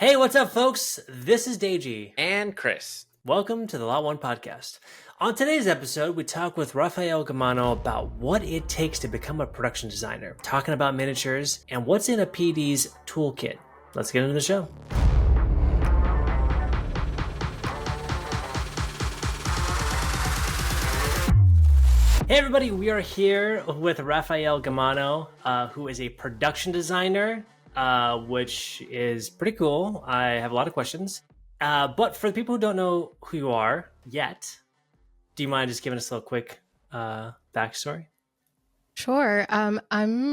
Hey, what's up, folks? This is Deji. And Chris. Welcome to the Lot1 Podcast. On today's episode, we talk with Raphaelle Gamanho about what it takes to become a production designer, talking about miniatures, and what's in a PD's toolkit. Let's get into the show. Hey everybody, we are here with Raphaelle Gamanho, who is a production designer, which is pretty cool. I have a lot of questions. But for the people who don't know who you are yet, do you mind just giving us a little quick backstory? Sure. I'm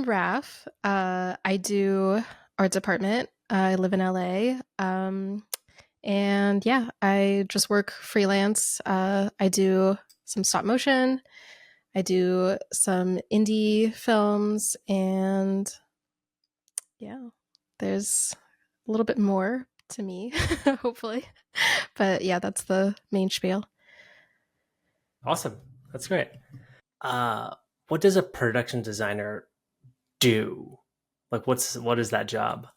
Raph. I do art department. I live in LA. And yeah, I just work freelance. I do some stop motion. I do some indie films, and yeah, there's a little bit more to me, hopefully. But yeah, that's the main spiel. Awesome. That's great. What does a production designer do? Like, what is that job?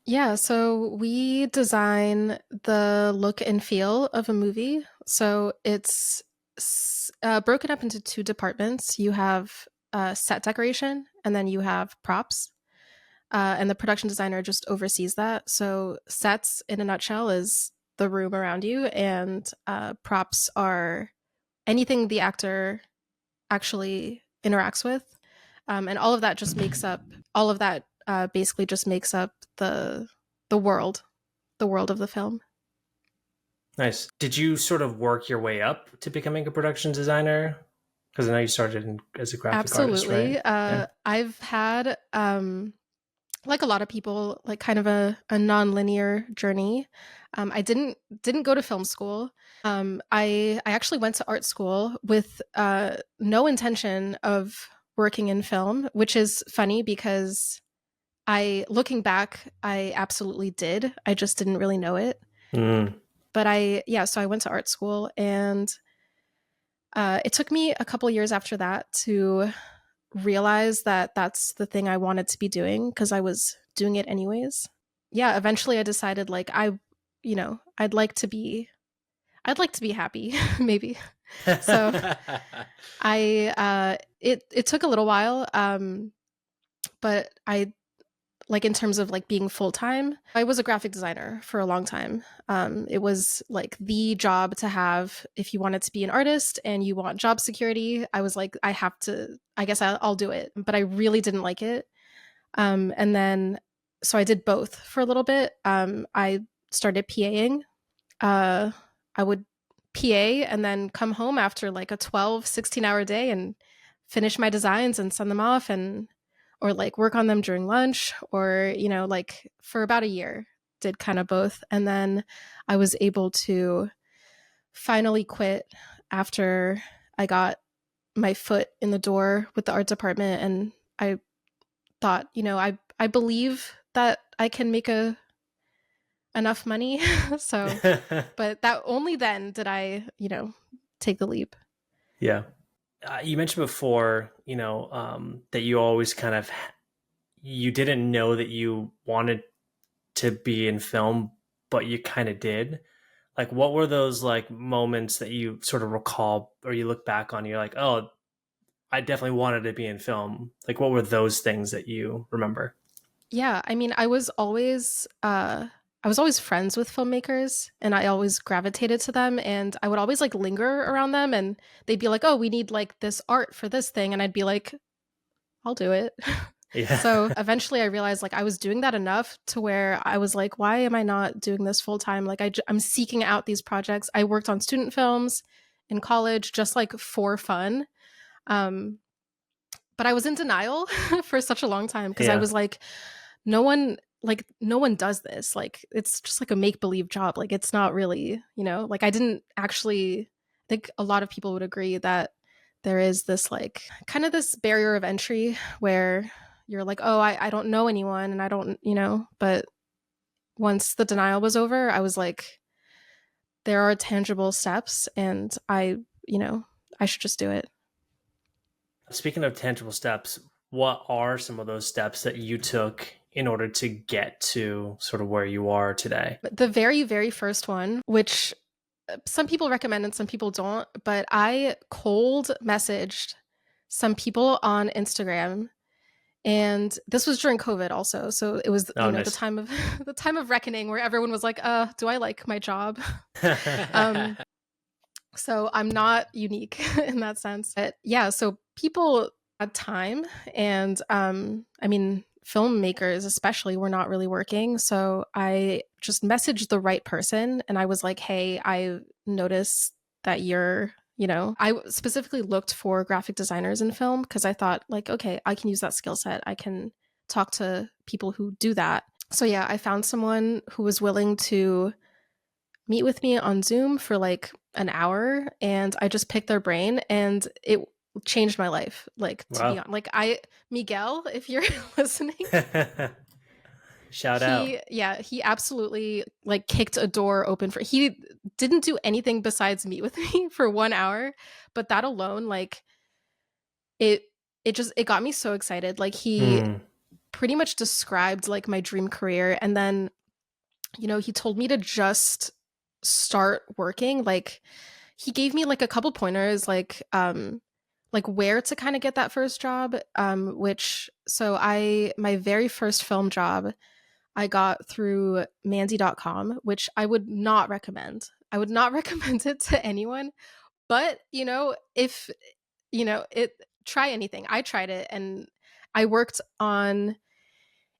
Yeah, so we design the look and feel of a movie. So it's broken up into two departments. You have set decoration, and then you have props. And the production designer just oversees that. So sets, in a nutshell, is the room around you, and props are anything the actor actually interacts with. And all of that just makes up, basically just makes up the world of the film. Nice. Did you sort of work your way up to becoming a production designer? Because I know you started as a graphic artist, right? Absolutely. I've had, like a lot of people, like kind of a non-linear journey. I didn't go to film school. I actually went to art school with no intention of working in film, which is funny because looking back, I absolutely did. I just didn't really know it. But so I went to art school, and it took me a couple years after that to realize that that's the thing I wanted to be doing, because I was doing it anyways. Yeah, eventually I decided, like, I'd like to be happy, maybe. So it took a little while, but I, like, in terms of like being full-time, I was a graphic designer for a long time. It was like the job to have if you wanted to be an artist and you want job security. I was like, I guess I'll do it. But I really didn't like it. And then, so I did both for a little bit. I started PAing. I would PA and then come home after like a 12, 16-hour day and finish my designs and send them off, or like work on them during lunch, or, like for about a year, did kind of both. And then I was able to finally quit after I got my foot in the door with the art department. And I thought, I believe that I can make enough money. So, but that only then did I, take the leap. Yeah. You mentioned before, that you always kind of, you didn't know that you wanted to be in film, but you kind of did. Like, what were those like moments that you sort of recall, or you look back on, you're like, oh, I definitely wanted to be in film. Like, what were those things that you remember? Yeah, I mean, I was always friends with filmmakers, and I always gravitated to them, and I would always like linger around them, and they'd be like, "Oh, we need like this art for this thing." And I'd be like, "I'll do it." Yeah. So eventually I realized like I was doing that enough to where I was like, why am I not doing this full time? Like I'm seeking out these projects. I worked on student films in college just like for fun. But I was in denial for such a long time, because I was like, no one does this. Like, it's just like a make-believe job. Like, it's not really, like I didn't actually, I think a lot of people would agree that there is this like kind of this barrier of entry where you're like, oh, I don't know anyone, and I don't, but once the denial was over, I was like, there are tangible steps, and I should just do it. Speaking of tangible steps, what are some of those steps that you took in order to get to sort of where you are today? The very, very first one, which some people recommend and some people don't, but I cold messaged some people on Instagram, and this was during COVID also. So it was, Oh, the nice. time of the time of reckoning where everyone was like, do I like my job? Um, so I'm not unique in that sense. But yeah, so people had time, and I mean, filmmakers especially were not really working. So I just messaged the right person, and I was like, "Hey, I noticed that I specifically looked for graphic designers in film because I thought like, okay, I can use that skill set. I can talk to people who do that." So yeah, I found someone who was willing to meet with me on Zoom for like an hour, and I just picked their brain, and it changed my life. Like, to be Wow. honest, like, Miguel, if you're listening, Shout out. he absolutely like kicked a door open for, he didn't do anything besides meet with me for 1 hour, but that alone, like, it it got me so excited. Like, he Hmm. pretty much described like my dream career, and then he told me to just start working. Like, he gave me like a couple pointers, like where to kind of get that first job. Which so I my very first film job I got through Mandy.com, which I would not recommend. I would not recommend it to anyone. But if it try anything. I tried it, and I worked on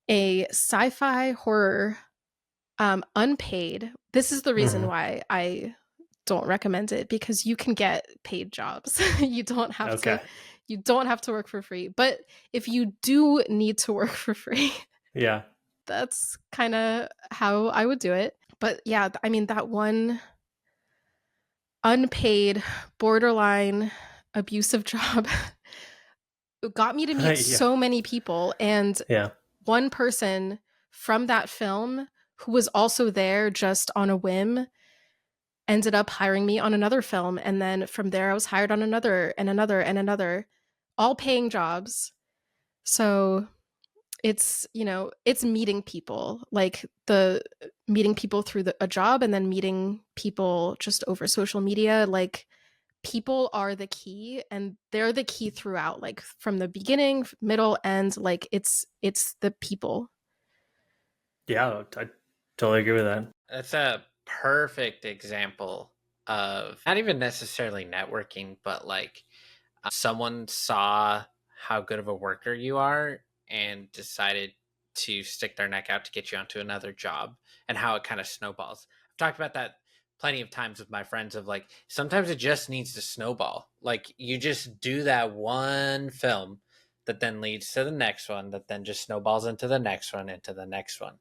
a sci-fi horror, unpaid. This is the reason Hmm. why I don't recommend it, because you can get paid jobs. Okay. You don't have to work for free. But if you do need to work for free, Yeah. that's kind of how I would do it. But yeah, I mean, that one unpaid, borderline abusive job got me to meet Yeah. so many people, and Yeah. one person from that film who was also there just on a whim ended up hiring me on another film, and then from there I was hired on another and another and another, all paying jobs. So it's meeting people, like the meeting people through a job, and then meeting people just over social media. Like, people are the key, and they're the key throughout, like from the beginning, middle, end. Like, it's the people. Yeah. I totally agree with that. That's a perfect example of not even necessarily networking, but like someone saw how good of a worker you are and decided to stick their neck out to get you onto another job, and how it kind of snowballs. I've talked about that plenty of times with my friends of like, sometimes it just needs to snowball. Like, you just do that one film that then leads to the next one, that then just snowballs into the next one, into the next one.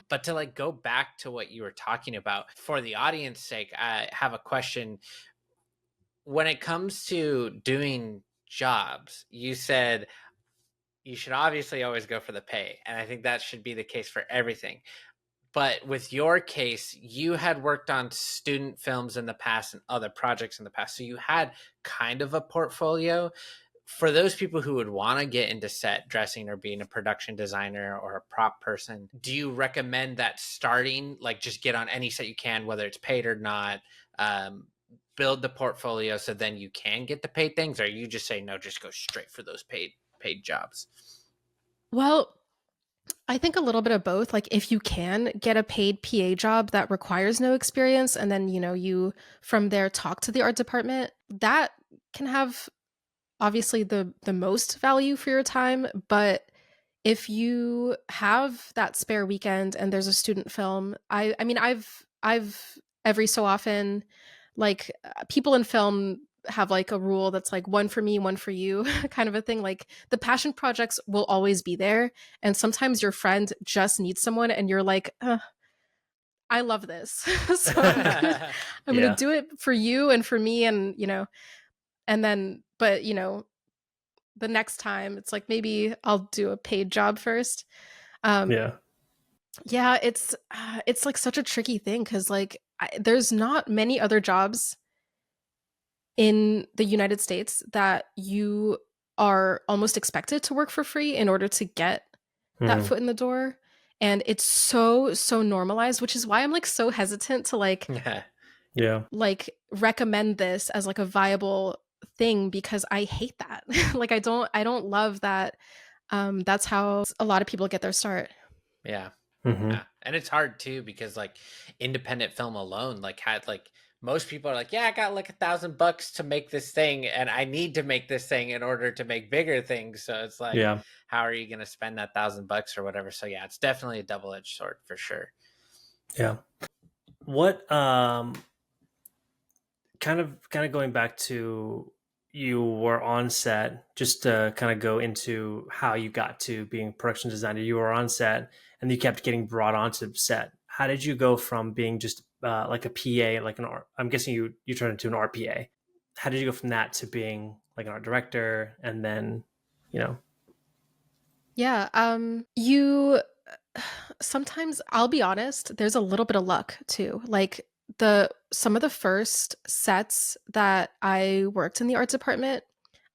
But to like go back to what you were talking about, for the audience sake, I have a question. When it comes to doing jobs, you said you should obviously always go for the pay, and I think that should be the case for everything. But with your case, you had worked on student films in the past and other projects in the past, so you had kind of a portfolio. For those people who would want to get into set dressing or being a production designer or a prop person, do you recommend that starting, like, just get on any set you can, whether it's paid or not, um, build the portfolio so then you can get the paid things, or you just say no, just go straight for those paid jobs? Well, I think a little bit of both. Like, if you can get a paid PA job that requires no experience, and then you from there talk to the art department, that can have obviously the most value for your time. But if you have that spare weekend and there's a student film, I mean, I've every so often, like, people in film have like a rule that's like one for me, one for you kind of a thing. Like, the passion projects will always be there, and sometimes your friend just needs someone, and you're like, I love this. So I'm gonna Yeah. do it for you and for me, and and then, but the next time it's like, maybe I'll do a paid job first. um Yeah. yeah, it's like such a tricky thing, because like, there's not many other jobs in the United States that you are almost expected to work for free in order to get that Mhm. foot in the door. And it's so normalized, which is why I'm like so hesitant to Yeah. like recommend this as like a viable thing, because I hate that. Like I don't love that. That's how a lot of people get their start. Yeah. Mhm. Yeah. And it's hard too because like independent film alone, like had like most people are like, yeah, I got like $1,000 to make this thing and I need to make this thing in order to make bigger things. So it's like, Yeah. how are you gonna spend that $1,000 or whatever? So yeah, it's definitely a double-edged sword for sure. Yeah. What kind of going back to, you were on set, just to kind of go into how you got to being a production designer. You were on set and you kept getting brought onto set. How did you go from being just like a PA, like an art, I'm guessing you turned into an RPA. How did you go from that to being like an art director, and then, you know? Yeah. You sometimes, I'll be honest, there's a little bit of luck too. Like some of the first sets that I worked in the art department,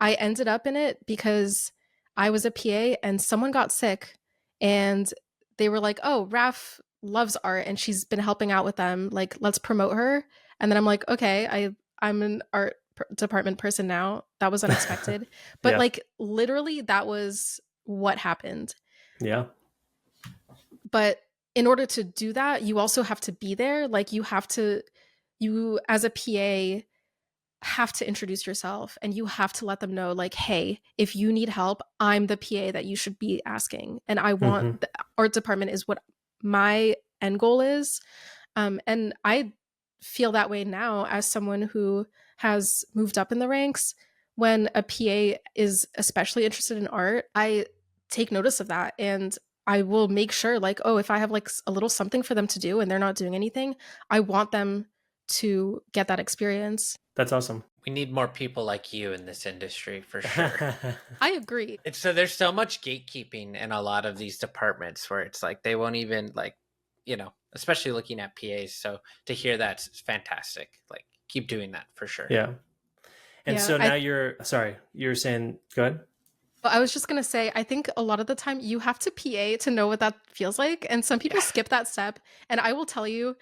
I ended up in it because I was a PA and someone got sick, and they were like, "Oh, Raph loves art and she's been helping out with them. Like, let's promote her." And then I'm like, "Okay, I'm an department person now." That was unexpected. But Yeah. like literally that was what happened. Yeah. But in order to do that, you also have to be there. Like you as a PA have to introduce yourself, and you have to let them know like, hey, if you need help, I'm the PA that you should be asking. And I want Hmm. the art department is what my end goal is. And I feel that way now as someone who has moved up in the ranks. When a PA is especially interested in art, I take notice of that, and I will make sure like, oh, if I have like a little something for them to do and they're not doing anything, I want them to get that experience. That's awesome. We need more people like you in this industry for sure. I agree. It's so there's so much gatekeeping in a lot of these departments where it's like they won't even like, especially looking at PAs. So to hear that's fantastic. Like keep doing that for sure. Yeah. And Yeah, so now sorry, you're saying, go ahead. I was just gonna say, I think a lot of the time you have to PA to know what that feels like, and some people Yeah. skip that step. And I will tell you,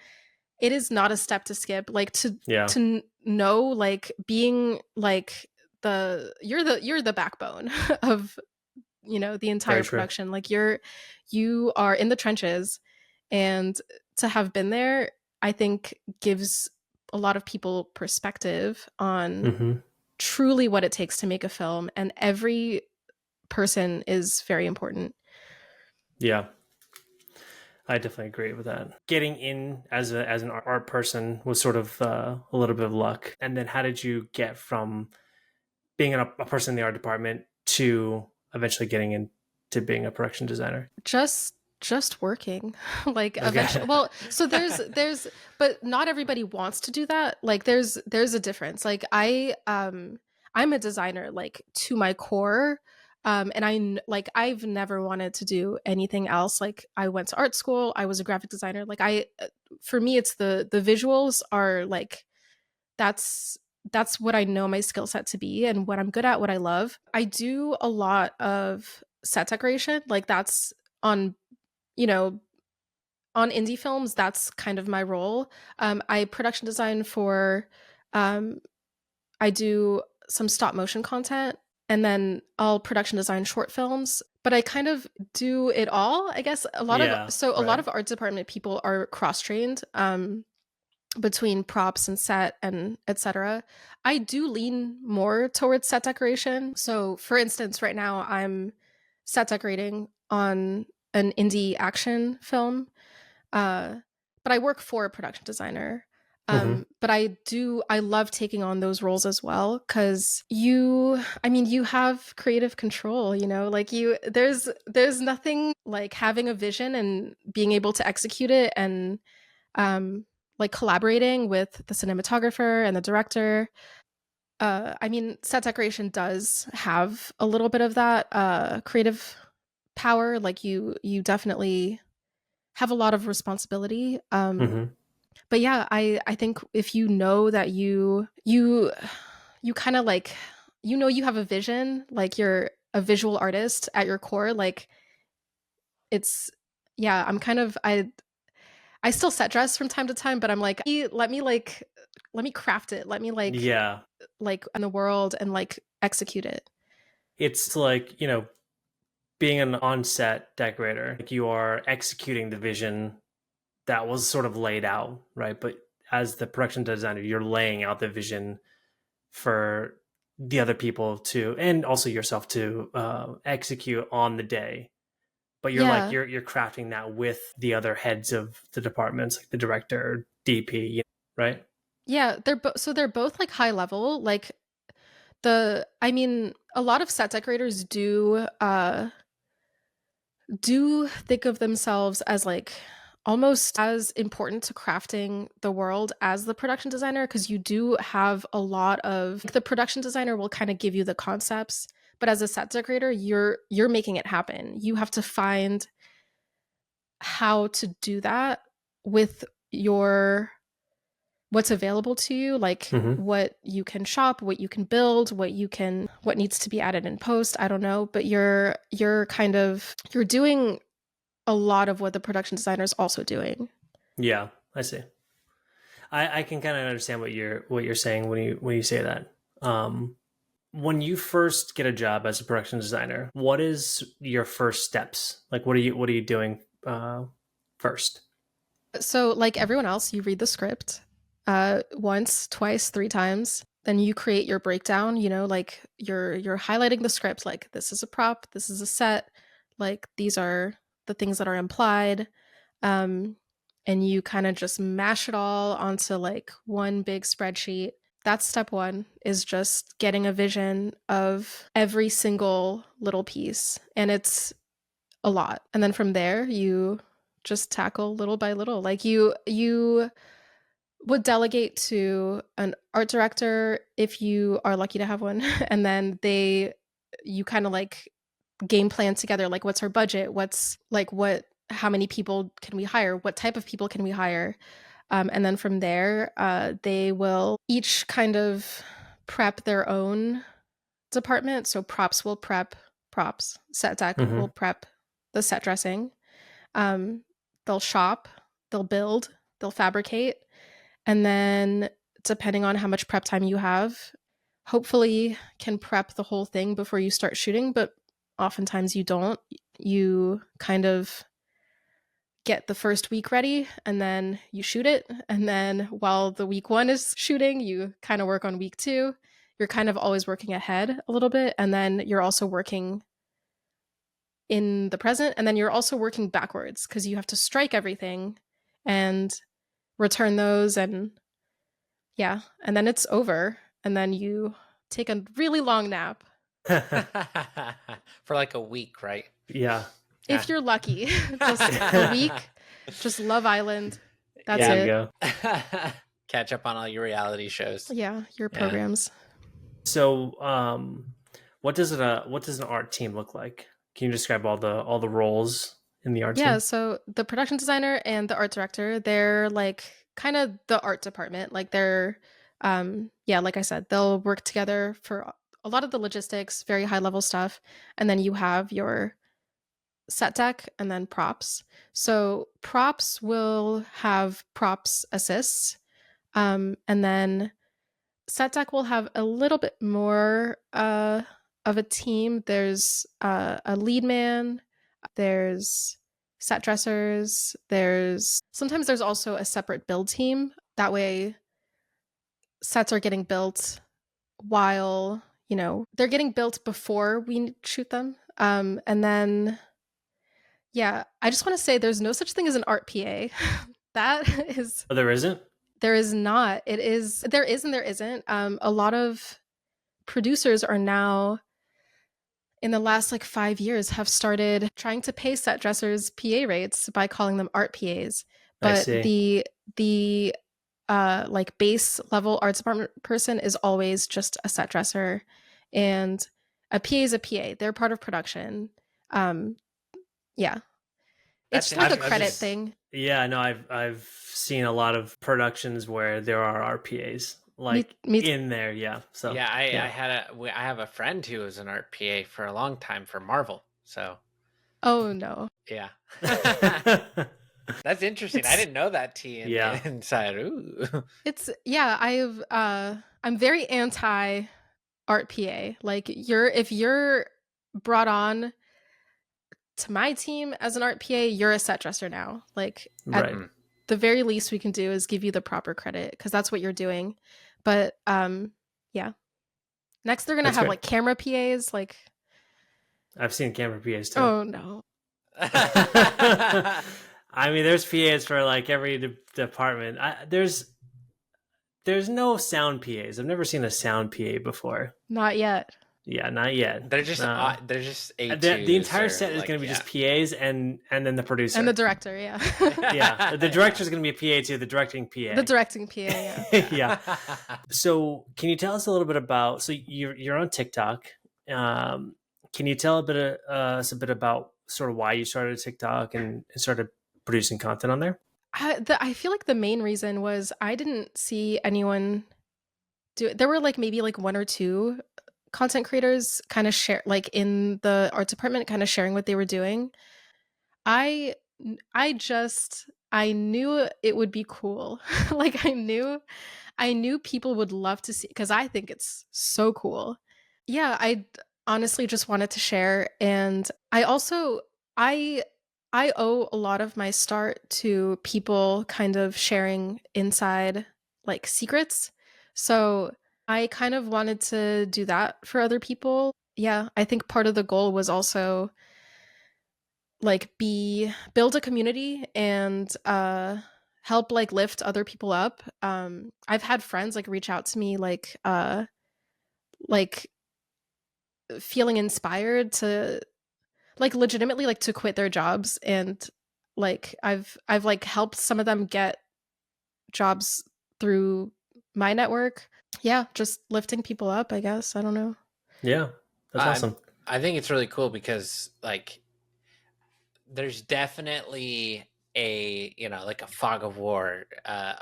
it is not a step to skip. Like Yeah. to know, like being like you're the backbone of the Very entire true. production. Like you are in the trenches, and to have been there, I think gives a lot of people perspective on Hmm. truly what it takes to make a film, and every person is very important. Yeah. I definitely agree with that. Getting in as an art person was sort of a little bit of luck. And then how did you get from being a person in the art department to eventually getting into being a production designer? Just working. Like eventually, Okay. well, so there's but not everybody wants to do that. Like there's a difference. Like I'm a designer like to my core. And like I've never wanted to do anything else. Like I went to art school, I was a graphic designer. Like for me it's the visuals are like that's what I know my skill set to be and what I'm good at, what I love. I do a lot of set decoration. Like that's on, you know, on indie films, that's kind of my role. I production design for, um, I do some stop motion content, and then I'll production design short films. But I kind of do it all. I guess Yeah. a lot Right. of art department people are cross trained. Between props and set and etc. I do lean more towards set decoration. So for instance, right now I'm set decorating on an indie action film. Uh, but I work for a production designer. Hmm. But I love taking on those roles as well, because you have creative control, like there's nothing like having a vision and being able to execute it, and um, like collaborating with the cinematographer and the director. Set decoration does have a little bit of that creative power. Like you definitely have a lot of responsibility. Hmm. But yeah, I think if you know that you kind of like you have a vision, like you're a visual artist at your core, like it's yeah, I'm kind of I still set dress from time to time, but I'm like, let me craft it. Let me Yeah. like in the world and like execute it. It's like, being an on-set decorator, like you are executing the vision that was sort of laid out, right? But as the production designer, you're laying out the vision for the other people to, and also yourself to execute on the day. But you're like Yeah. you're crafting that with the other heads of the departments, like the director, DP, right? Yeah, they're both like high level. Like I mean, a lot of set decorators do think of themselves as like almost as important to crafting the world as the production designer, because you do have a lot of the production designer will kind of give you the concepts, but as a set decorator, you're making it happen. You have to find how to do that with your what's available to you, like Mm-hmm. what you can shop, what you can build, what needs to be added in post, I don't know, but you're doing a lot of what the production designer is also doing. Yeah, I see. I can kind of understand what you're saying when you say that. When you first get a job as a production designer, what is your first steps? Like, what are you doing first? So like everyone else, you read the script once, twice, three times. Then you create your breakdown, like you're highlighting the script, like this is a prop, this is a set, like these are the things that are implied. Um, and you kind of just mash it all onto like one big spreadsheet. That's step one, is just getting a vision of every single little piece. And it's a lot. And then from there, you just tackle little by little. Like you would delegate to an art director if you are lucky to have one. And then you kind of like game plan together, like what's our budget, how many people can we hire, what type of people can we hire, and then from there they will each kind of prep their own department. So props will prep props, set deck will Mm-hmm. prep the set dressing, um, they'll shop, they'll build, they'll fabricate, and then depending on how much prep time you have, hopefully can prep the whole thing before you start shooting, but oftentimes you don't. You kind of get the first week ready and then you shoot it. And then while the week one is shooting, you kind of work on week two. You're kind of always working ahead a little bit. And then you're also working in the present. And then you're also working backwards because you have to strike everything and return those. And yeah. And then it's over. And then you take a really long nap. For like a week, right? Yeah. If you're lucky, just a week, just Love Island. That's There it. you go. Catch up on all your reality shows. Yeah, your programs. So, what does an art team look like? Can you describe all the roles in the art team? Yeah, so the production designer and the art director, they're like kind of the art department. Like they're like I said, they'll work together for a lot of the logistics, very high level stuff. And then you have your set deck and then props. So props will have props assists. And then set deck will have a little bit more of a team. There's a lead man, there's set dressers, sometimes there's also a separate build team. That way sets are getting built while, they're getting built before we shoot them. And then yeah, I just want to say there's no such thing as an art PA. That is Oh, there isn't? There is not. There is and there isn't. A lot of producers are now, in the last like 5 years, have started trying to pay set dressers PA rates by calling them art PAs. I But see. the like base level arts department person is always just a set dresser, and a PA is a PA. They're part of production. Yeah, it's That's like a interesting. credit thing. Yeah, no, I've seen a lot of productions where there are RPAs like in there. Yeah. So yeah, I have a friend who was an art PA for a long time for Marvel. So Oh no. Yeah. That's interesting. I didn't know that T inside. Ooh. It's I'm very anti art PA. Like if you're brought on to my team as an art PA, you're a set dresser now. Like at the very least we can do is give you the proper credit because that's what you're doing. But yeah. Next they're gonna have like camera PAs. Like I've seen camera PAs too. Oh no. I mean, there's PAs for like every department. There's no sound PAs. I've never seen a sound PA before. Not yet. Yeah, not yet. They're just A2s. The entire set is going to be just PAs and then the producer and the director. Yeah. Yeah, the director is going to be a PA too. The directing PA. The directing PA. Yeah. Yeah. So, can you tell us a little bit about? So you're on TikTok. Can you tell us a bit about sort of why you started TikTok and started producing content on there? I feel like the main reason was I didn't see anyone do it. There were like maybe like one or two content creators kind of share like in the art department kind of sharing what they were doing. I knew it would be cool. Like I knew people would love to see because I think it's so cool. Yeah, I honestly just wanted to share, and I also I owe a lot of my start to people kind of sharing inside like secrets. So I kind of wanted to do that for other people. Yeah, I think part of the goal was also like build a community and help like lift other people up. I've had friends like reach out to me like feeling inspired to like legitimately like to quit their jobs, and like I've like helped some of them get jobs through my network. Yeah, just lifting people up, I guess. I don't know. Yeah, that's awesome. I think it's really cool because like there's definitely a like a fog of war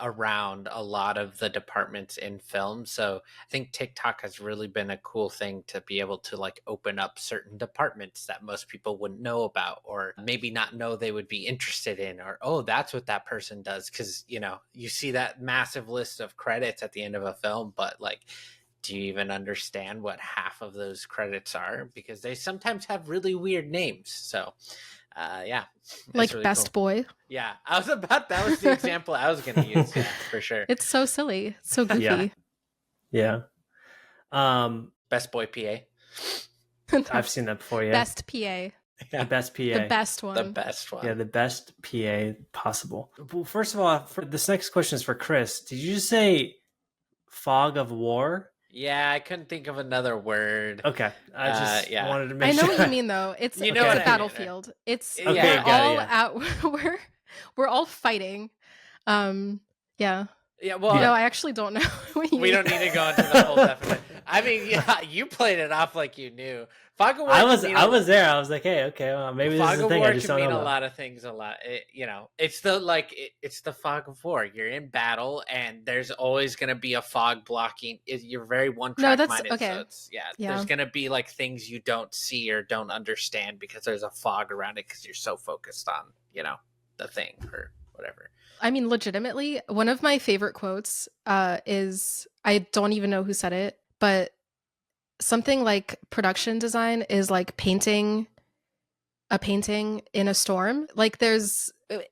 around a lot of the departments in film. So I think TikTok has really been a cool thing to be able to like open up certain departments that most people wouldn't know about, or maybe not know they would be interested in, or oh, that's what that person does. Because you see that massive list of credits at the end of a film, but like, do you even understand what half of those credits are? Because they sometimes have really weird names. So yeah, like really Best cool. Boy. Yeah, that was the example I was going to use. Yeah, for sure. It's so silly. It's so goofy. Yeah. Best Boy PA. I've seen that before. Yeah. Best PA. Yeah. The best PA. The best one. The best one. Yeah, the best PA possible. Well, first of all, this next question is for Chris. Did you just say fog of war? Yeah, I couldn't think of another word. Okay, I just wanted to make sure. I know what you mean, though. It's it's a battlefield. It's okay, we're all fighting. Yeah. Yeah, well, no, I actually don't know. We don't need to go into the whole definition. I mean, yeah, you played it off like you knew. Fog of war. I was there. I was like, hey, okay, well, maybe this is the thing. I just don't know. Fog of war can mean a lot of things. A lot. It's the fog of war. You're in battle, and there's always going to be a fog blocking. You're very one track minded. Okay. So it's, there's going to be like things you don't see or don't understand because there's a fog around it because you're so focused on the thing or whatever. I mean, legitimately, one of my favorite quotes is, I don't even know who said it, but something like production design is like painting a painting in a storm. Like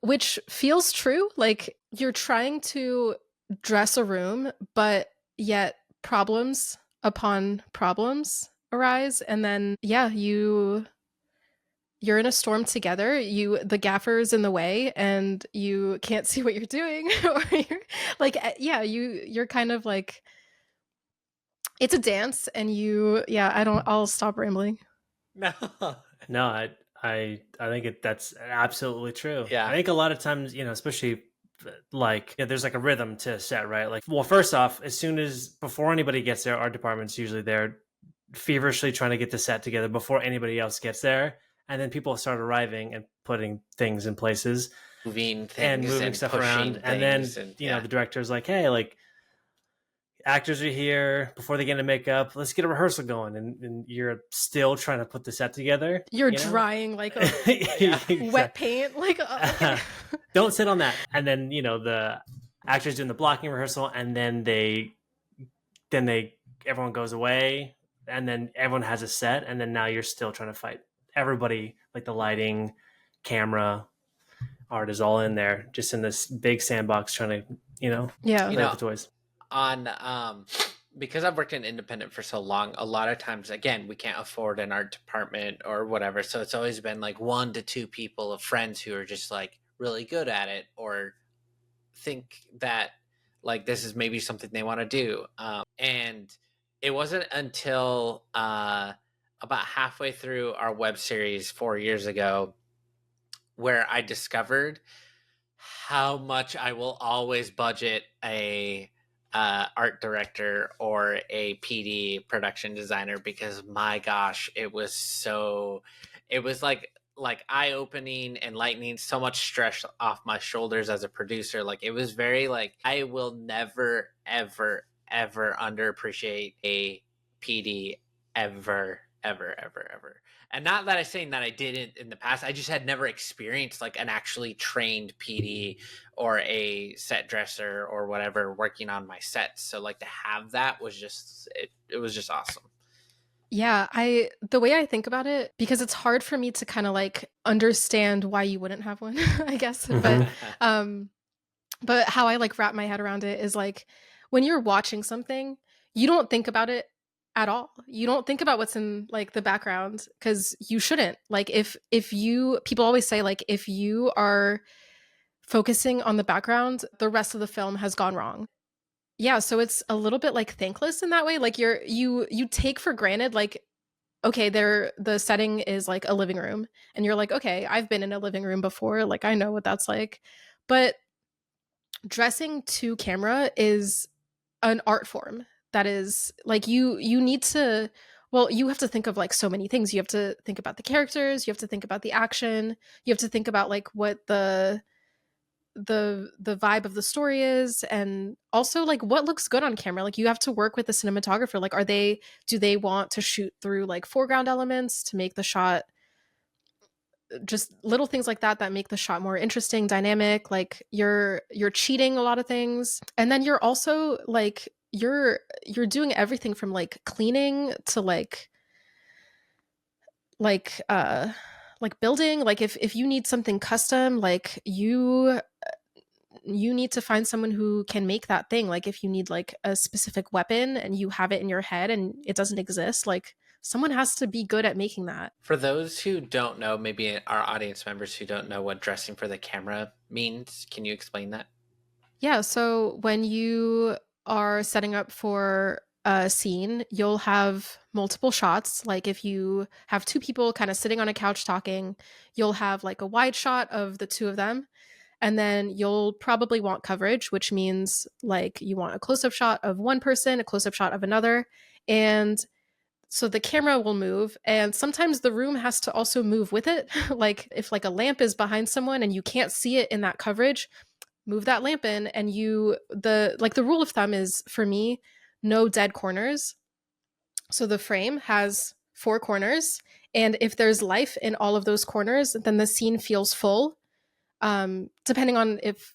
which feels true. Like you're trying to dress a room, but yet problems upon problems arise. And then, you're in a storm together. The gaffer's in the way and you can't see what you're doing. Or you're like, you're kind of like, it's a dance and I'll stop rambling. No, I think that's absolutely true. Yeah. I think a lot of times, especially like there's like a rhythm to set, right? Like, well, first off, before anybody gets there, our department's usually there feverishly trying to get the set together before anybody else gets there. And then people start arriving and putting things in places, moving stuff around. And then, the director's like, hey, like, actors are here before they get into makeup. Let's get a rehearsal going. And you're still trying to put the set together. You're you know? drying like a Exactly. wet paint. Like, okay. Don't sit on that. And then, the actors doing the blocking rehearsal, and then everyone goes away, and then everyone has a set, and then now you're still trying to fight everybody, like the lighting, camera, art is all in there, just in this big sandbox trying to, Yeah. play with the toys. On because I've worked in independent for so long, a lot of times, again, we can't afford an art department or whatever, so it's always been like 1 to 2 people of friends who are just like really good at it, or think that like this is maybe something they want to do. And it wasn't until about halfway through our web series 4 years ago where I discovered how much I will always budget a art director or a PD production designer, because my gosh, it was like eye-opening and lightening, so much stress off my shoulders as a producer. Like, it was very like, I will never ever ever underappreciate a PD ever ever ever ever. And not that I'm saying that I didn't in the past, I just had never experienced like an actually trained PD or a set dresser or whatever working on my sets. So like to have that was just it was just awesome. Yeah, the way I think about it, because it's hard for me to kind of like understand why you wouldn't have one, I guess. But how I like wrap my head around it is like, when you're watching something, you don't think about it at all. You don't think about what's in like the background, because you shouldn't. Like, if people always say like, if you are focusing on the background, the rest of the film has gone wrong. Yeah, so it's a little bit like thankless in that way. Like, you take for granted, like, okay, the setting is like a living room, and you're like, okay, I've been in a living room before, like I know what that's like. But dressing to camera is an art form that is like, you need to, well, you have to think of like so many things. You have to think about the characters, you have to think about the action, you have to think about like what the vibe of the story is, and also like what looks good on camera. Like, you have to work with the cinematographer. Like, do they want to shoot through like foreground elements to make the shot, just little things like that make the shot more interesting, dynamic. Like, you're cheating a lot of things. And then you're also like, you're doing everything from like cleaning to like building. Like, if you need something custom, like you need to find someone who can make that thing. Like, if you need like a specific weapon and you have it in your head and it doesn't exist, like someone has to be good at making that. For those who don't know, maybe our audience members who don't know what dressing for the camera means, can you explain that? Yeah, so when you are setting up for a scene, you'll have multiple shots. Like, if you have 2 people kind of sitting on a couch talking, you'll have like a wide shot of the 2 of them. And then you'll probably want coverage, which means like you want a close-up shot of one person, a close-up shot of another. And so the camera will move, and sometimes the room has to also move with it. Like, if like a lamp is behind someone and you can't see it in that coverage, move that lamp in. And the rule of thumb is, for me, no dead corners. So the frame has 4 corners, and if there's life in all of those corners, then the scene feels full. Depending on if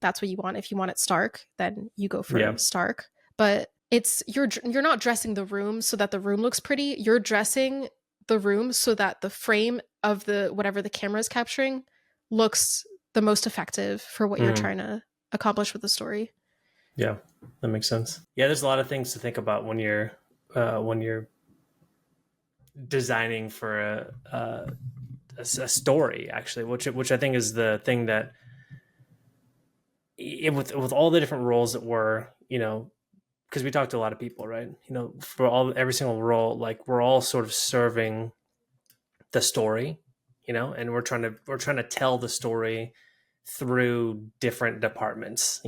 that's what you want. If you want it stark, then you go for stark. But it's you're not dressing the room so that the room looks pretty. You're dressing the room so that the frame of the whatever the camera is capturing looks the most effective for what you're trying to accomplish with the story. Yeah, that makes sense. Yeah, there's a lot of things to think about when you're designing for a story, actually, which I think is the thing that with all the different roles that were, because we talked to a lot of people, right? For every single role, like, we're all sort of serving the story, and we're trying to tell the story through different departments.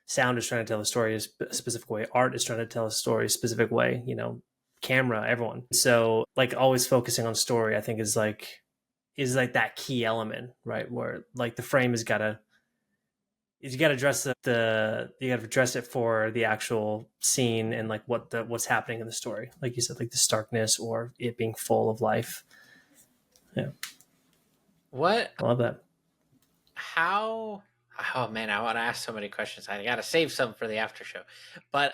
Sound is trying to tell the story a specific way. Art is trying to tell a story a specific way. Camera, everyone. So like, always focusing on story, I think is like that key element, right? Where like the frame has got to is you got to dress you got to dress it for the actual scene and like what's happening in the story. Like you said, like the starkness or it being full of life. Yeah. What? I love that. How? Oh man, I want to ask so many questions. I got to save some for the after show. But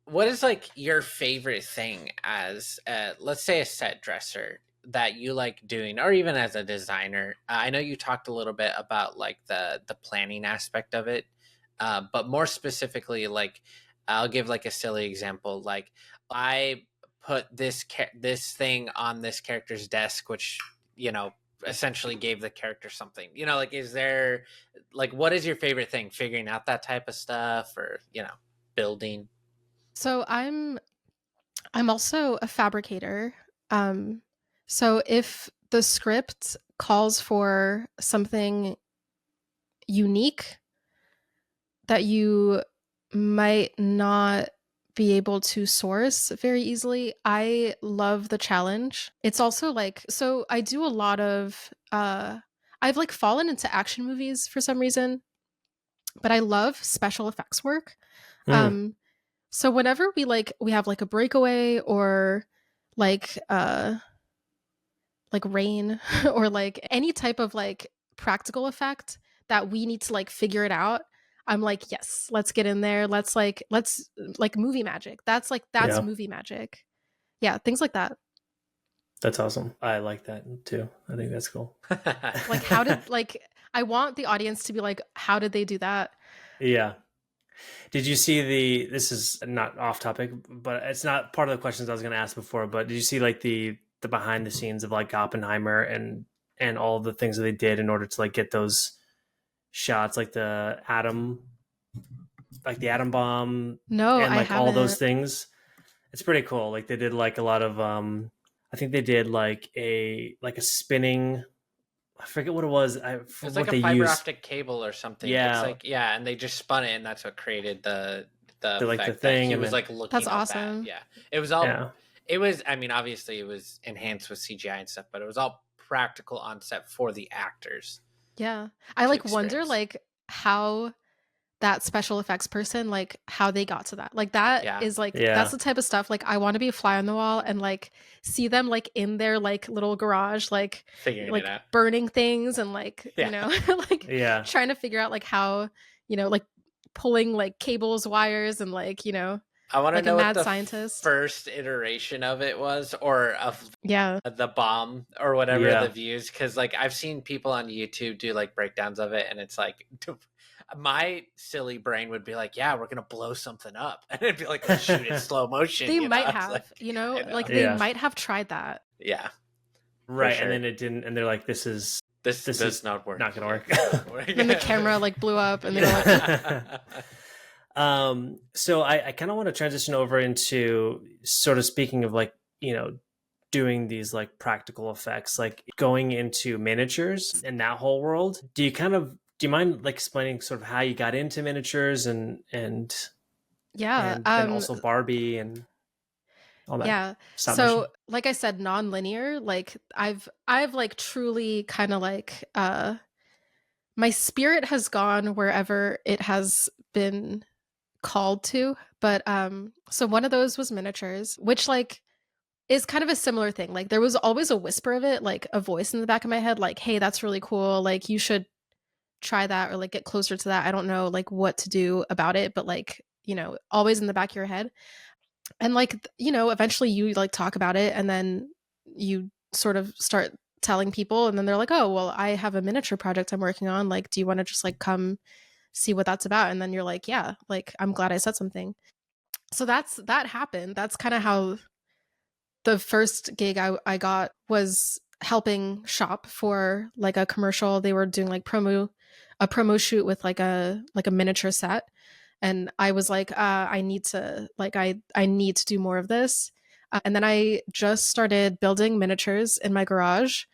what is like your favorite thing as let's say a set dresser that you like doing, or even as a designer? I know you talked a little bit about like the planning aspect of it, but more specifically, like I'll give like a silly example. Like I put this thing on this character's desk, which essentially gave the character something. Like is there like what is your favorite thing? Figuring out that type of stuff, or building. So I'm also a fabricator. So if the script calls for something unique that you might not be able to source very easily, I love the challenge. It's also like, so I do a lot of I've like fallen into action movies for some reason, but I love special effects work. Um so whenever we have like a breakaway or like rain or like any type of like practical effect that we need to like figure it out, I'm like, yes, let's get in there. Let's movie magic. That's Yeah. movie magic. Yeah, things like that. That's awesome. I like that too. I think that's cool. Like how did like I want the audience to be like, how did they do that? Yeah. Did you see this is not off topic, but it's not part of the questions I was going to ask before, but did you see like the behind the scenes of like Oppenheimer and all the things that they did in order to like get those shots, like the atom bomb No, and I like all those haven't. things? It's pretty cool. Like they did like a lot of I think they did like a spinning, I forget what it was. It was like a fiber optic cable or something. Yeah. It's like, yeah, and they just spun it, and that's what created the like the effect thing, that he and was then, like looking That's up awesome. at. Yeah, it was all. yeah. It was. I mean, obviously, it was enhanced with CGI and stuff, but it was all practical on set for the actors. Yeah. I like wonder experience. like how that special effects person, like how they got to that. Like that Yeah. is like Yeah. that's the type of stuff like I want to be a fly on the wall and like see them like in their like little garage like Figuring like it out. burning things and like Yeah. like Yeah. trying to figure out like how like pulling like cables, wires, and like I want to like a know what mad the scientist. first iteration of it was, or of Yeah. the bomb, or whatever Yeah. the views, because like I've seen people on YouTube do like breakdowns of it, and it's like my silly brain would be like, yeah, we're gonna blow something up, and it'd be like, let's shoot it slow motion. They might It's have, like, I know. like Yeah. they might have tried that. Yeah, Right. sure. And then it didn't, and they're like, this is not work. not gonna work. Then the camera like blew up and they were like, so I kind of want to transition over into sort of speaking of like, doing these like practical effects, like going into miniatures and that whole world. Do you mind like explaining sort of how you got into miniatures and yeah. and also Barbie and all that? Yeah. So like I said, non-linear, like I've like truly kind of like my spirit has gone wherever it has been called to. But so one of those was miniatures, which like is kind of a similar thing. Like there was always a whisper of it, like a voice in the back of my head, like, hey, that's really cool. Like you should try that or like get closer to that. I don't know like what to do about it, but like, always in the back of your head. And like, eventually you like talk about it and then you sort of start telling people and then they're like, oh, well, I have a miniature project I'm working on. Like, do you want to just like come see what that's about? And then you're like, yeah, like, I'm glad I said something. So that happened. That's kind of how the first gig I got was helping shop for like a commercial. They were doing like a promo shoot with like a miniature set. And I was like, I need to do more of this. And then I just started building miniatures in my garage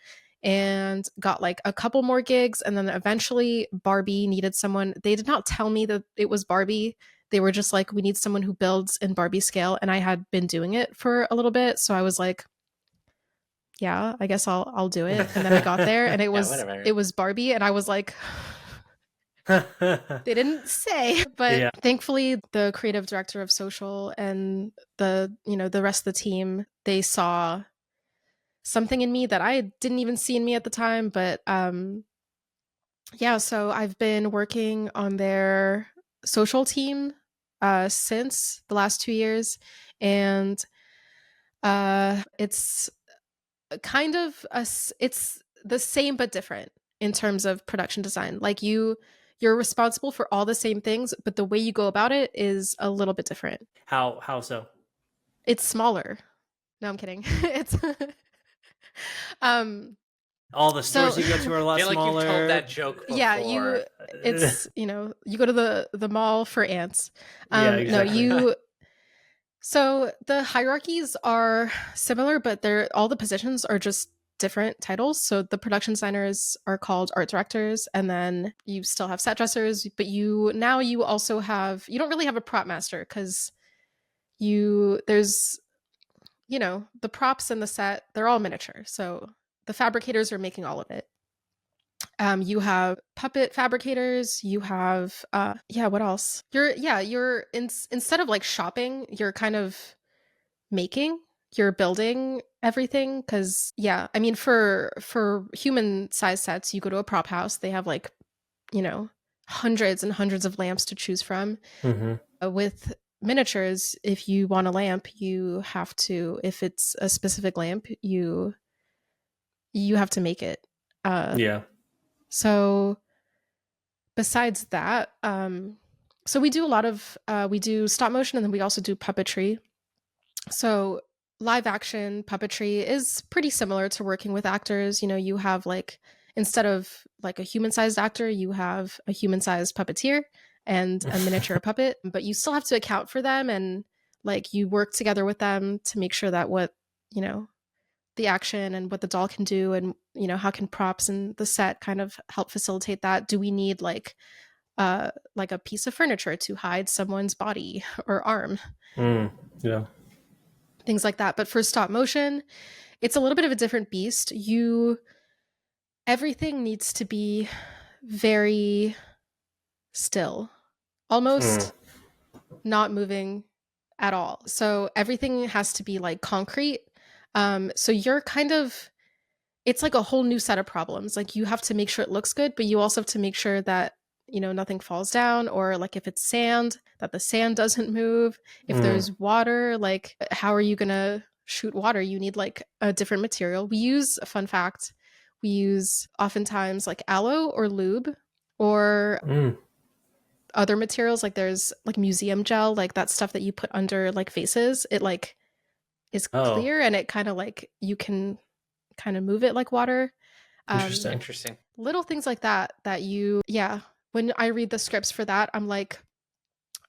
and got like a couple more gigs. And then eventually Barbie needed someone. They did not tell me that it was Barbie. They were just like, we need someone who builds in Barbie scale. And I had been doing it for a little bit. So I was like, yeah, I guess I'll do it. And then I got there and it was Barbie. And I was like, They didn't say, but Yeah. thankfully the creative director of social and the rest of the team, they saw something in me that I didn't even see in me at the time. But yeah, so I've been working on their social team since the last 2 years, and it's kind of it's the same but different in terms of production design. Like you're responsible for all the same things, but the way you go about it is a little bit different. How so? It's smaller. No, I'm kidding. It's um All the stores so you go to are a I lot feel like you've told smaller. that joke yeah, before. it's you go to the mall for ants. Yeah, No, exactly. so the hierarchies are similar, but they're all the positions are just different titles. So the production designers are called art directors, and then you still have set dressers, but you also have you don't really have a prop master because there's the props and the set, they're all miniature. So the fabricators are making all of it. You have puppet fabricators. You have, yeah. What else? Instead of like shopping, you're kind of making. You're building everything because yeah. I mean, for human size sets, you go to a prop house. They have like you know hundreds and hundreds of lamps to choose from. Hmm. With miniatures, if you want a lamp, you have to. If it's a specific lamp, you have to make it. Yeah. So besides that, so we do a lot of we do stop motion, and then we also do puppetry. So live action puppetry is pretty similar to working with actors. You have like instead of like a human-sized actor, you have a human-sized puppeteer and a miniature puppet, but you still have to account for them, and like you work together with them to make sure that what, you know, the action and what the doll can do, and how can props and the set kind of help facilitate that. Do we need like a piece of furniture to hide someone's body or arm, Yeah. things like that. But for stop motion, it's a little bit of a different beast. Everything needs to be very still, almost not moving at all. So everything has to be like concrete. So you're kind of it's like a whole new set of problems. Like you have to make sure it looks good, but you also have to make sure that nothing falls down, or like if it's sand, that the sand doesn't move. If there's water, like how are you going to shoot water? You need like a different material. We use a fun fact. We use oftentimes like aloe or lube or other materials, like there's like museum gel, like that stuff that you put under like vases. It like is Oh, clear, and it kind of like you can kind of move it like water. interesting. Interesting. Little things like that yeah, when I read the scripts for that, I'm like,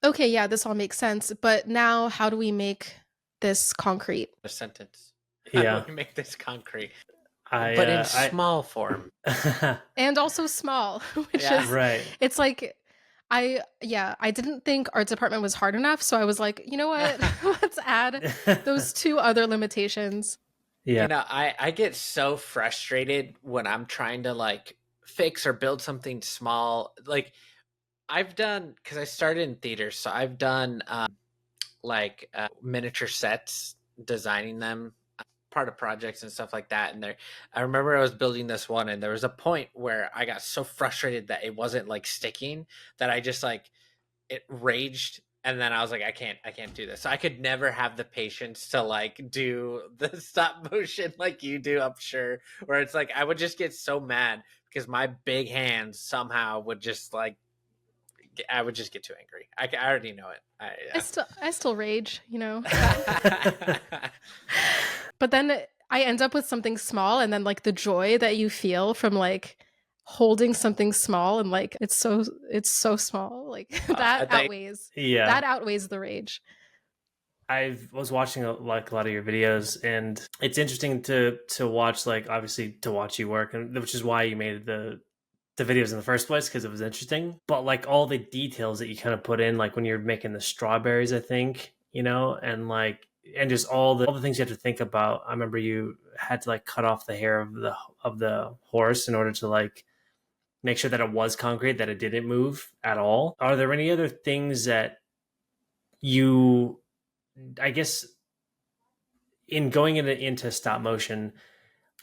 okay, yeah, this all makes sense, but now how do we make this concrete? A sentence. How Yeah. do we make this concrete? I But in small form. And also small, which is right. it's like I didn't think art department was hard enough, so I was like, you know what, let's add those two other limitations. Yeah. I get so frustrated when I'm trying to like fix or build something small. Like I've done, because I started in theater, so I've done miniature sets, designing them, part of projects and stuff like that. And I remember I was building this one, and there was a point where I got so frustrated that it wasn't like sticking, that I just like it raged, and then I was like, I can't do this. So I could never have the patience to like do the stop motion like you do, I'm sure, where it's like I would just get so mad because my big hands somehow would just like I would just get too angry. I already know it. I still rage, but then I end up with something small, and then like the joy that you feel from like holding something small, and like it's so small, like that outweighs Yeah. that outweighs the rage. I was watching a lot of your videos, and it's interesting to watch, like obviously to watch you work, and which is why you made the videos in the first place, because it was interesting. But like all the details that you kind of put in, like when you're making the strawberries, I think, and like and just all the things you have to think about. I remember you had to like cut off the hair of the horse in order to like make sure that it was concrete, that it didn't move at all. Are there any other things that you, I guess, in going into stop motion,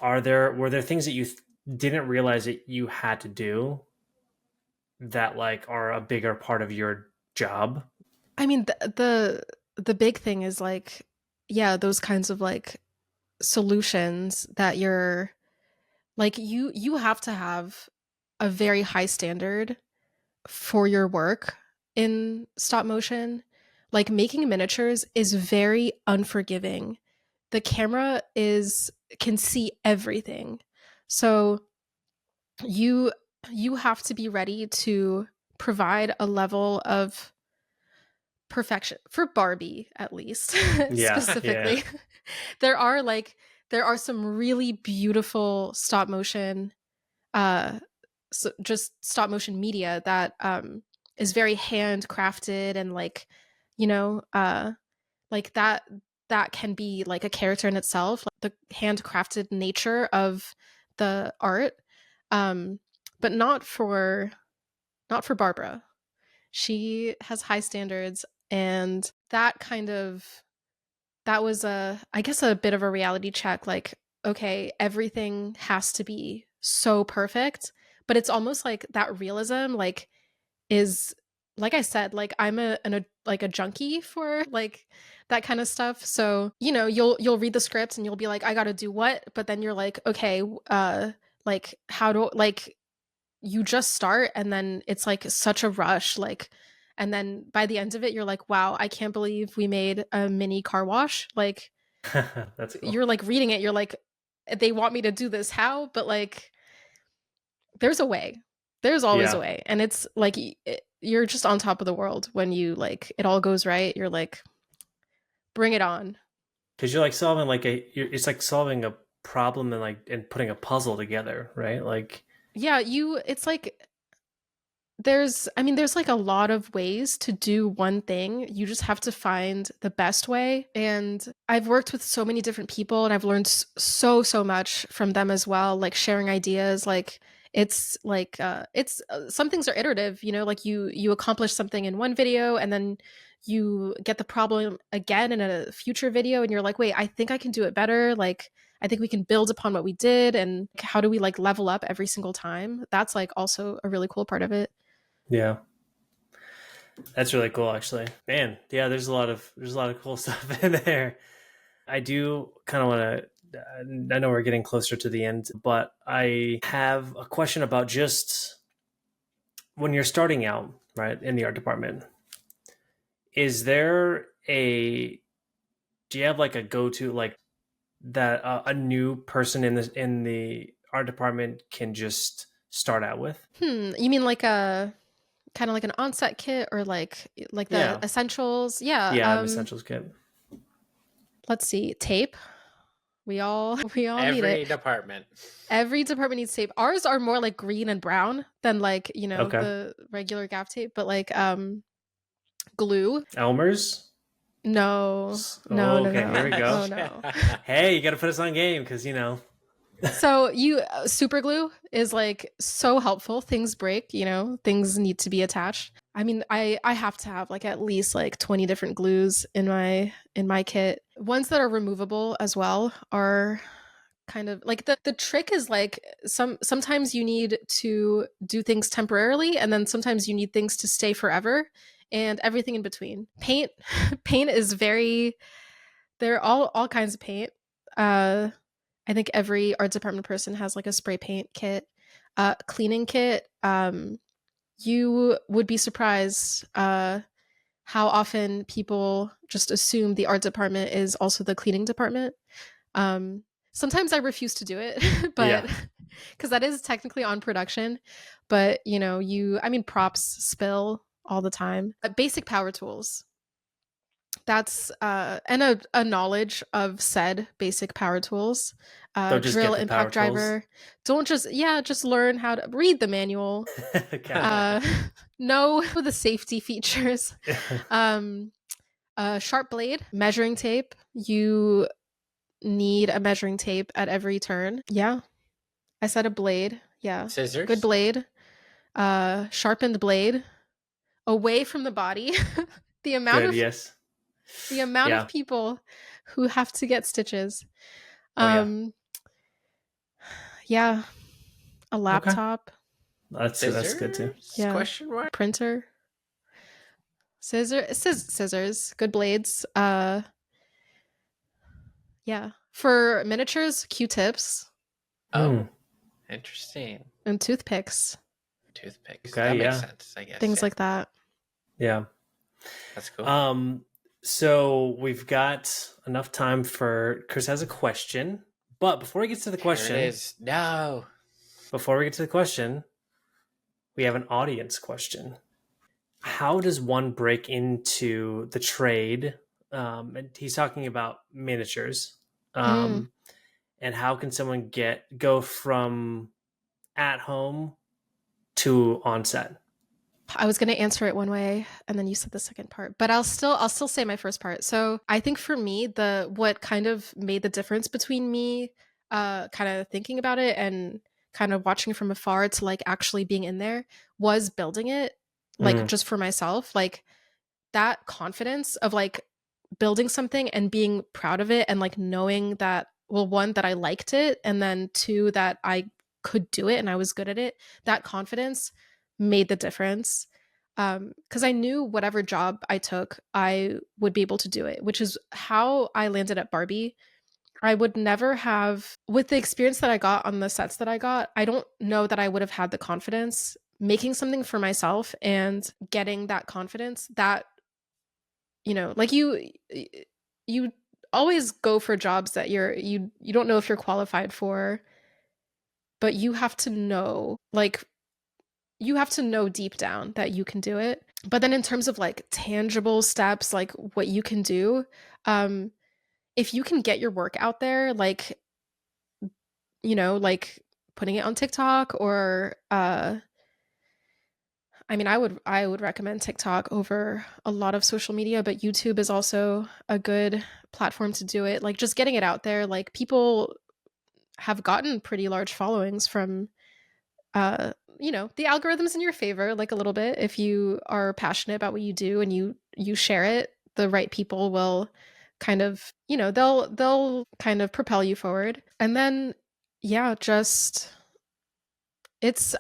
were there things that you didn't realize that you had to do that like are a bigger part of your job? I mean, the big thing is like, yeah, those kinds of like solutions that you're like you have to have a very high standard for your work in stop motion. Like making miniatures is very unforgiving. The camera can see everything. So you you have to be ready to provide a level of perfection for Barbie, at least. Yeah, Specifically. yeah. There are some really beautiful stop motion uh just stop motion media that is very handcrafted and like, you know, like that can be like a character in itself, like the handcrafted nature of the art. um but not for Barbara. She has high standards, and that was I guess a bit of a reality check. Like, okay, everything has to be so perfect, but it's almost like that realism, like, is like I said, like I'm like a junkie for like that kind of stuff. So, you know, you'll read the script and you'll be like, I got to do what? But then you're like, okay, like how do like you just start and then it's like such a rush, like, and then by the end of it you're like, wow, I can't believe we made a mini car wash. Like That's cool. you're like reading it, you're like, they want me to do this, how? But like there's a way. There's always a way. And it's like you're just on top of the world when you like it all goes right. You're like, bring it on. Because you're like solving like it's like solving a problem and like and putting a puzzle together, right? Like, Yeah, it's like there's like a lot of ways to do one thing. You just have to find the best way. And I've worked with so many different people and I've learned so much from them as well, like sharing ideas. Like it's like some things are iterative, you know, like you accomplish something in one video and then you get the problem again in a future video and you're like, wait, I think I can do it better. Like I think we can build upon what we did, and how do we like level up every single time? That's like also a really cool part of it. yeah, that's really cool, actually. Man, yeah, there's a lot of cool stuff in there. I do kind of want to. I know we're getting closer to the end, but I have a question about just when you're starting out, right, in the art department. Is there do you have like a go-to, like that a new person in the art department can just start out with? You mean like a kind of like an onset kit, or like the Yeah. essentials? Yeah. Yeah, essentials kit. Let's see. Tape. We all need Every it. department. Every department needs tape. Ours are more like green and brown than like, you know, Okay. the regular gaff tape, but like glue. Elmer's? No. Okay, here we go. Oh no. Hey, you got to put us on game because, you know. So super glue is like so helpful. Things break, you know, things need to be attached. I mean, I have to have like at least like 20 different glues in my kit. Ones that are removable as well are kind of like the trick is like sometimes you need to do things temporarily, and then sometimes you need things to stay forever, and everything in between. Paint paint is very, there are all kinds of paint. I think every art department person has like a spray paint kit, cleaning kit. You would be surprised how often people just assume the art department is also the cleaning department. Sometimes I refuse to do it, but because that is technically on production. But you know, I mean, props spill all the time. Basic power tools. That's and a knowledge of said basic power tools. Don't just Drill, get the impact power tools. driver. Don't just learn how to read the manual. Know the safety features. Sharp blade, measuring tape. You need a measuring tape at every turn. Yeah, I said a blade. Yeah, Scissors. good blade. sharpened blade away from the body. the amount Good. of Yes. the amount of Yeah. people who have to get stitches. Oh yeah. Yeah, a Okay. laptop, That's good too. Scissors? yeah, Question mark. printer, scissors, good blades. Yeah, for miniatures, Q-tips Oh, Hmm. interesting. and toothpicks, Toothpicks. Okay, That makes yeah. sense, I guess. things Yeah. like that. Yeah. That's cool. So we've got enough time for Chris has a question, but before he gets to the Here question, it is. No. before we get to the question, we have an audience question. How does one break into the trade? And he's talking about miniatures. Mm. And how can someone go from at home to on set? I was going to answer it one way and then you said the second part, but I'll still say my first part. So I think for me, what kind of made the difference between me kind of thinking about it and kind of watching from afar to like actually being in there was building it like just for myself, like that confidence of like building something and being proud of it and like knowing that, well, one, that I liked it, and then two, that I could do it and I was good at it. That confidence made the difference. Because I knew whatever job I took, I would be able to do it, which is how I landed at Barbie. I would never have, with the experience that I got on the sets that I got, I don't know that I would have had the confidence making something for myself and getting that confidence that, like you always go for jobs that you don't know if you're qualified for, but you have to know, like you have to know deep down that you can do it. But then in terms of like tangible steps, like what you can do, if you can get your work out there, like like putting it on TikTok or I mean, I would recommend TikTok over a lot of social media, but YouTube is also a good platform to do it. Like just getting it out there, like people have gotten pretty large followings from the algorithms in your favor like a little bit. If you are passionate about what you do and you share it, the right people will kind of, they'll kind of propel you forward. And then yeah, just it's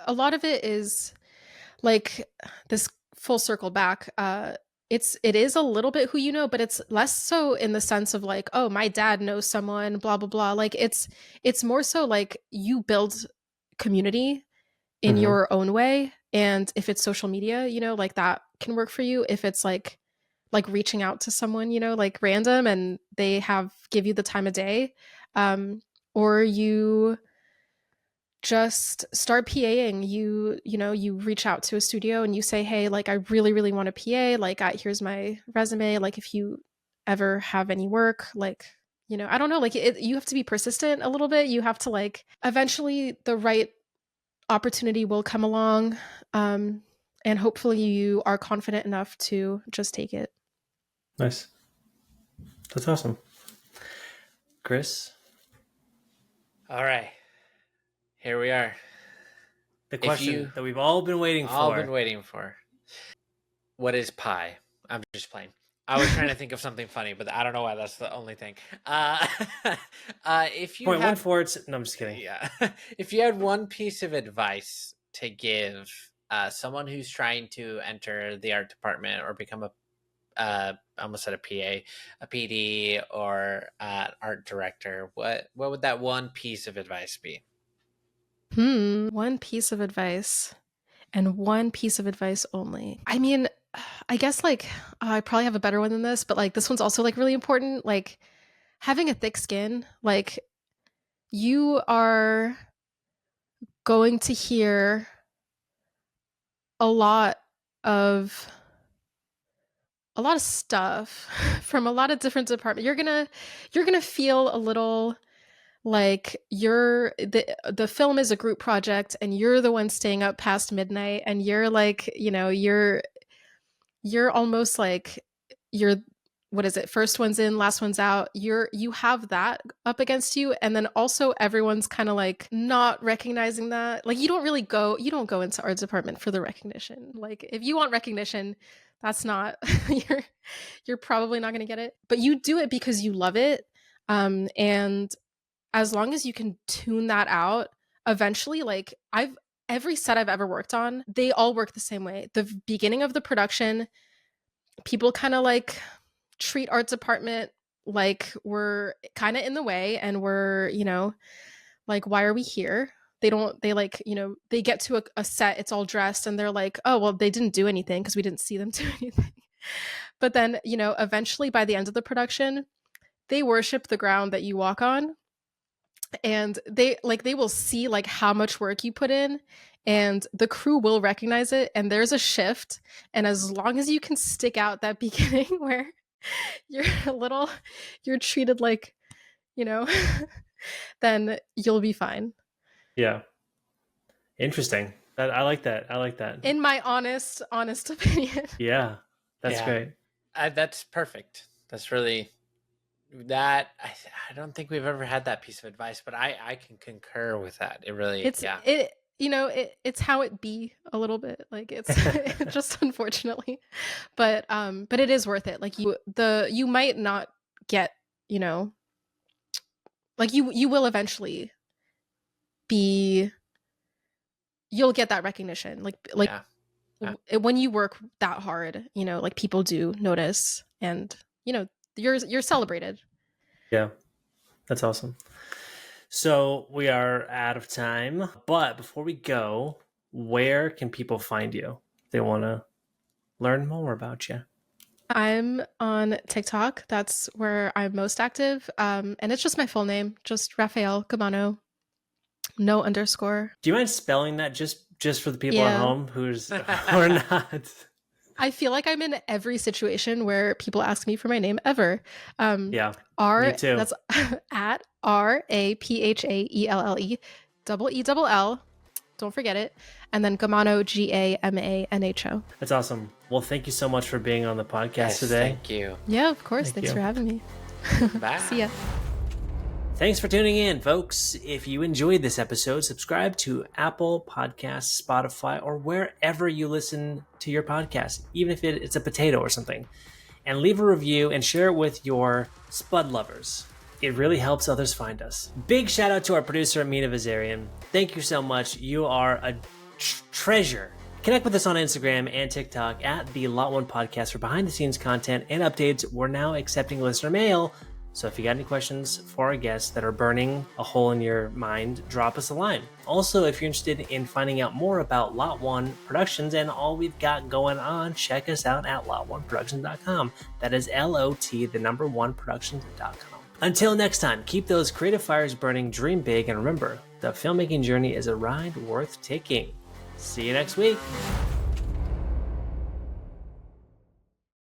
a lot of it is like this full circle back. It is a little bit who you know, but it's less so in the sense of like, oh, my dad knows someone, blah blah blah. Like it's more so like you build community in Mm-hmm. your own way, and if it's social media, like that can work for you. If it's like reaching out to someone, like random, and they give you the time of day, or you just start PAing. You reach out to a studio and you say, hey, like I really really want a PA, like here's my resume, like if you ever have any work, like I don't know, like you have to be persistent a little bit. You have to like eventually the right opportunity will come along, and hopefully you are confident enough to just take it. Nice. That's awesome. Chris? All right. Here we are. The question that we've all been waiting for. What is pie? I'm just playing. I was trying to think of something funny, but I don't know why that's the only thing. If you Point had, one for it. No, I'm just kidding. Yeah. If you had one piece of advice to give someone who's trying to enter the art department or become I almost said a PA, a PD, or art director, what would that one piece of advice be? One piece of advice, and one piece of advice only. I mean, I guess like I probably have a better one than this, but like this one's also like really important. Like having a thick skin. Like you are going to hear a lot of stuff from a lot of different departments. You're gonna feel a little like the film is a group project and you're the one staying up past midnight, and you're like, you're almost like you're what is it? First one's in, last one's out. You have that up against you. And then also everyone's kind of like not recognizing that. Like you don't go into art department for the recognition. Like if you want recognition, that's not, you're probably not going to get it, but you do it because you love it. And as long as you can tune that out, eventually, like every set I've ever worked on, they all work the same way. The beginning of the production, people kind of like treat art department like we're kind of in the way and we're, like, why are we here? They like, they get to a set, it's all dressed and they're like, oh, well, they didn't do anything because we didn't see them do anything. But then, eventually by the end of the production, they worship the ground that you walk on. And they will see like how much work you put in, and the crew will recognize it, and there's a shift. And as long as you can stick out that beginning where you're treated like, then you'll be fine. Yeah. Interesting. I like that. I like that. In my honest opinion. Yeah. That's great. That's perfect. That's really that. I don't think we've ever had that piece of advice, but I can concur with that. It really, it's how it be a little bit. Like it's just unfortunately, but it is worth it. Like you might not get, like you will eventually you'll get that recognition. When you work that hard, like people do notice, and you're celebrated. Yeah, that's awesome. So we are out of time, but before we go, where can people find you if they want to learn more about you? I'm on TikTok. That's where I'm most active. And it's just my full name, just Raphaelle Gamanho, no underscore. Do you mind spelling that just for the people at home who are not? I feel like I'm in every situation where people ask me for my name ever. Me too. That's at RAPHAELLE EELL. Don't forget it. And then Gamanho, Gamanho. That's awesome. Well, thank you so much for being on the podcast today. Thank you. Yeah, of course. Thanks for having me. Bye. See ya. Thanks for tuning in, folks. If you enjoyed this episode, subscribe to Apple Podcasts, Spotify, or wherever you listen to your podcast, even if it's a potato or something. And leave a review and share it with your spud lovers. It really helps others find us. Big shout out to our producer, Amina Vazarian. Thank you so much. You are a treasure. Connect with us on Instagram and TikTok at the Lot1 Podcast for behind-the-scenes content and updates. We're now accepting listener mail. So if you got any questions for our guests that are burning a hole in your mind, drop us a line. Also, if you're interested in finding out more about Lot1 Productions and all we've got going on, check us out at lot1productions.com. That is LOT1productions.com. Until next time, keep those creative fires burning, dream big, and remember, the filmmaking journey is a ride worth taking. See you next week.